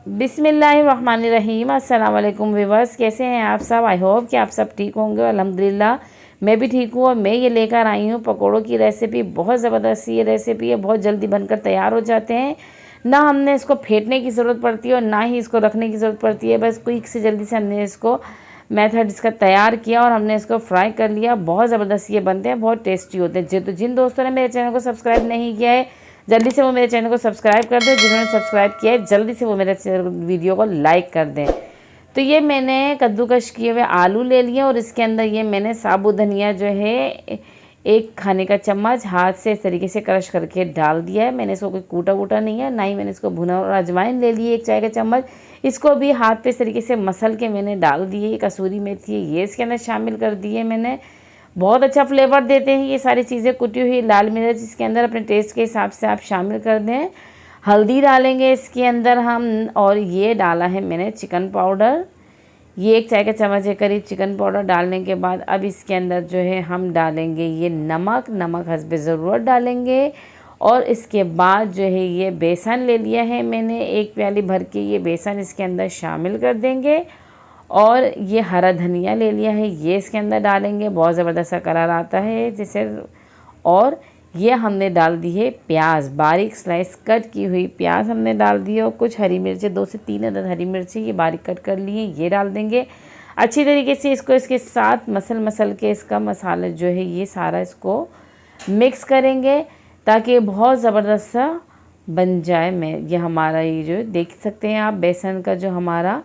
बिस्मिल्लाहिर्रहमानिर्रहीम। अस्सलाम वालेकुम व्यूअर्स, कैसे हैं आप सब। आई होप कि आप सब ठीक होंगे। अल्हम्दुलिल्लाह मैं भी ठीक हूँ। और मैं ये लेकर आई हूँ पकोड़ों की रेसिपी। बहुत ज़बरदस्त ये रेसिपी है, बहुत जल्दी बनकर तैयार हो जाते हैं। ना हमने इसको फेंटने की ज़रूरत पड़ती है और ना ही इसको रखने की ज़रूरत पड़ती है। बस क्विक से जल्दी से हमने इसको मेथड इसका तैयार किया और हमने इसको फ्राई कर लिया। बहुत ज़बरदस्त ये बनते हैं, बहुत टेस्टी होते हैं। तो जिन दोस्तों ने मेरे चैनल को सब्सक्राइब नहीं किया है, जल्दी से वो मेरे चैनल को सब्सक्राइब कर दें। जिन्होंने सब्सक्राइब किया है जल्दी से वो मेरे वीडियो को लाइक कर दें। तो ये मैंने कद्दूकश किए हुए आलू ले लिए और इसके अंदर ये मैंने साबुत धनिया जो है 1 खाने का चम्मच हाथ से इस तरीके से क्रश करके डाल दिया है। मैंने इसको कोई कूटा वूटा नहीं है, ना ही मैंने इसको भुना। और अजवाइन ले लिए 1 चाय का चम्मच, इसको भी हाथ पे इस तरीके से मसल के मैंने डाल दिए। कसूरी मेथी है ये इसके अंदर शामिल कर दिए मैंने। बहुत अच्छा फ्लेवर देते हैं ये सारी चीज़ें। कुटी हुई लाल मिर्च इसके अंदर अपने टेस्ट के हिसाब से आप शामिल कर दें। हल्दी डालेंगे इसके अंदर हम, और ये डाला है मैंने चिकन पाउडर। ये 1 चाय का चम्मच है करीब चिकन पाउडर डालने के बाद अब इसके अंदर जो है हम डालेंगे ये नमक हस्बे ज़रूरत डालेंगे। और इसके बाद जो है ये बेसन ले लिया है मैंने 1 प्याली भर के, ये बेसन इसके अंदर शामिल कर देंगे। और ये हरा धनिया ले लिया है ये इसके अंदर डालेंगे। बहुत ज़बरदस्त सा कलर आता है जैसे। और ये हमने डाल दी है प्याज, बारीक स्लाइस कट की हुई प्याज हमने डाल दी है। और कुछ हरी मिर्चें 2 से 3 अदद हरी मिर्चें ये बारीक कट कर ली हैं, ये डाल देंगे। अच्छी तरीके से इसको इसके साथ मसल के इसका मसाला जो है ये सारा इसको मिक्स करेंगे ताकि बहुत ज़बरदस्त सा बन जाए। ये हमारा ये जो देख सकते हैं आप बेसन का जो हमारा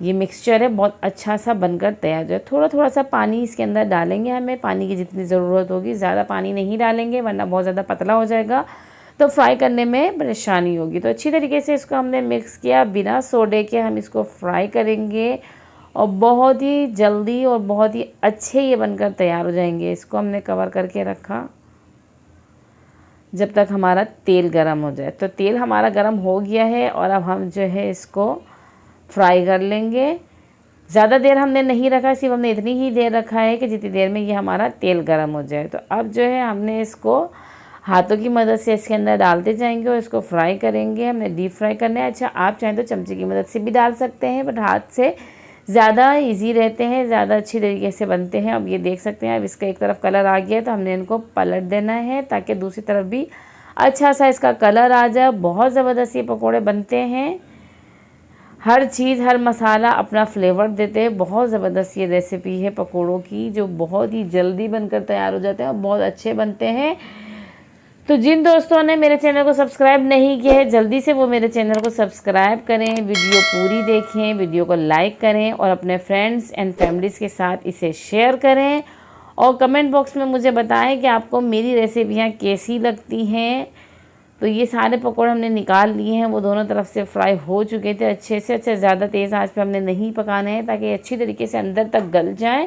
ये मिक्सचर है बहुत अच्छा सा बनकर तैयार हो। थोड़ा थोड़ा सा पानी इसके अंदर डालेंगे, हमें पानी की जितनी ज़रूरत होगी, ज़्यादा पानी नहीं डालेंगे वरना बहुत ज़्यादा पतला हो जाएगा तो फ्राई करने में परेशानी होगी। तो अच्छी तरीके से इसको हमने मिक्स किया, बिना सोडे के हम इसको फ्राई करेंगे और बहुत ही जल्दी और बहुत ही अच्छे ये बनकर तैयार हो जाएंगे। इसको हमने कवर करके रखा जब तक हमारा तेल गर्म हो जाए। तो तेल हमारा गर्म हो गया है और अब हम जो है इसको फ्राई कर लेंगे। ज़्यादा देर हमने नहीं रखा, सिर्फ हमने इतनी ही देर रखा है कि जितनी देर में ये हमारा तेल गर्म हो जाए। तो अब जो है हमने इसको हाथों की मदद से इसके अंदर डालते जाएंगे और इसको फ्राई करेंगे। हमने डीप फ्राई करना है। अच्छा, आप चाहें तो चमचे की मदद से भी डाल सकते हैं, बट हाथ से ज़्यादा ईजी रहते हैं, ज़्यादा अच्छी तरीके से बनते हैं। अब ये देख सकते हैं, अब इसका एक तरफ कलर आ गया है तो हमने इनको पलट देना है ताकि दूसरी तरफ भी अच्छा सा इसका कलर आ जाए। बहुत ज़बरदस्त ये पकौड़े बनते हैं। हर चीज़ हर मसाला अपना फ्लेवर देते हैं। बहुत ज़बरदस्त ये रेसिपी है पकोड़ों की जो बहुत ही जल्दी बनकर तैयार हो जाते हैं और बहुत अच्छे बनते हैं। तो जिन दोस्तों ने मेरे चैनल को सब्सक्राइब नहीं किया है जल्दी से वो मेरे चैनल को सब्सक्राइब करें, वीडियो पूरी देखें, वीडियो को लाइक करें और अपने फ्रेंड्स एंड फैमिलीज़ के साथ इसे शेयर करें। और कमेंट बॉक्स में मुझे बताएं कि आपको मेरी रेसिपियाँ कैसी लगती हैं। तो ये सारे पकौड़े हमने निकाल लिए हैं, वो दोनों तरफ से फ्राई हो चुके थे अच्छे से। अच्छा, ज़्यादा तेज़ आंच पे हमने नहीं पकाना है ताकि अच्छी तरीके से अंदर तक गल जाए।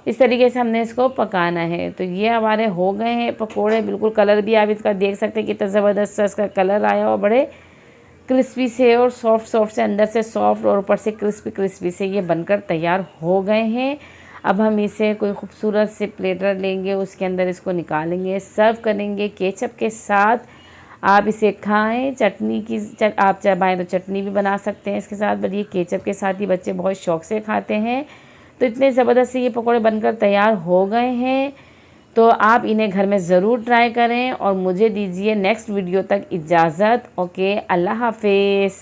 इस तरीके से हमने इसको पकाना है। तो ये हमारे हो गए हैं पकोड़े। बिल्कुल कलर भी आप इसका देख सकते हैं कितना ज़बरदस्त सा इसका कलर आया और बड़े क्रिस्पी से और सॉफ्ट से, अंदर से सॉफ्ट और ऊपर से क्रिस्पी से ये बनकर तैयार हो गए हैं। अब हम इसे कोई खूबसूरत से प्लेटर लेंगे, उसके अंदर इसको निकालेंगे, सर्व करेंगे केचप के साथ। आप इसे खाएं। चटनी की आप चाहें तो चटनी भी बना सकते हैं इसके साथ, बट ये केचप के साथ ही बच्चे बहुत शौक से खाते हैं। तो इतने ज़बरदस्त से ये पकौड़े बनकर तैयार हो गए हैं। तो आप इन्हें घर में ज़रूर ट्राई करें और मुझे दीजिए नेक्स्ट वीडियो तक इजाज़त। ओके, अल्लाह हाफिज़।